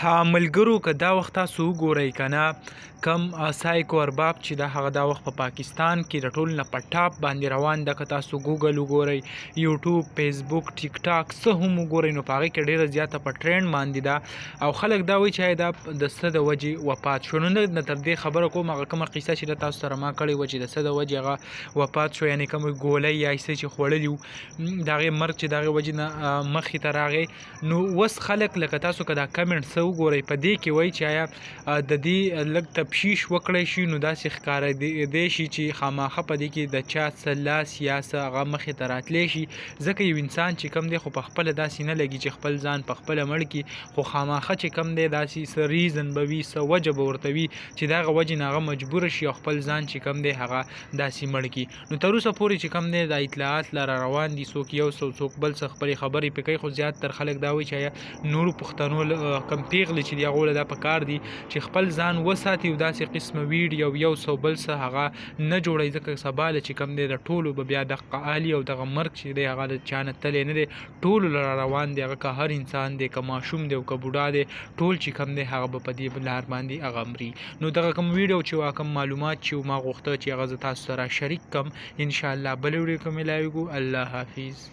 ها ملګرو که دا وخت تاسو وګورئ که نه کم سایکو ارباب چې دا هغه دا وخت په پاکستان کې د ټول نه په ټاپ باندې روان ده. که تاسو ګوګل وګورئ، یوټیوب، فیسبوک، ټیک ټاک څه هم وګورئ نو په هغې کې ډېره زیاته په ټرینډ باندې ده او خلک دا وایي چې دا د څه د وجې وفات شو. نو نه تر دې خبره کوم هغه کومه قصه چې د تاسو سره ما کړې وه چې د څه د وجې هغه وفات شو، یعنې کومې ګولۍ یا څه چې خوړلي وو د هغې مرګ چې د هغې وجې نه مخې ته راغی. نو اوس خلک لکه تاسو که دا کمنټ څه وګورئ په دې کې وایي چې آیا د دې لږ تفشیش وکړی شي نو داسې ښکارېدی شي چې خامخا په دې کې د چا څه لاس یا څه هغه مخې ته راتلی شي، ځکه یو انسان چې کم دی خو په خپله داسې نه لګي چې خپل ځان په خپله مړ کړي، خو خامخا چې کم دی داسې څه ریزن به وي، څه وجه به ورته وي چې د هغه وجې نه هغه مجبوره شي او خپل ځان چې کم دی هغه داسې مړ کړي. نو تر اوسه پورې چې کم دی دا اطلاعات لا روان دي، څوک یو څوک بل څه خپلې خبرې پرې کوي، خو زیاتتر خلک دا وایي چې آیا نورو پښتنو کم پیغلې چې دي هغو له دا په کار دي چې خپل ځان وساتي او داسې قسمه ویډیو یو څو بل څه هغه نه جوړوي، ځکه سبا له چې کم دی د ټولو به بیا دغه حالي او دغه مرګ چې دی هغه د چا نه تلی نه دی، ټولو له روان دی. هغه که هر انسان دی، که ماشوم دی او که بوډا دی، ټول چې کم دی هغه به په دې لار باندې هغه مري. نو دغه کوم ویډیو چې کوم معلومات چې ما غوښته چې هغه زه تاسو سره شریک کړم، انشاءالله بلې ویډیو کې ملاویږو. الله حافظ.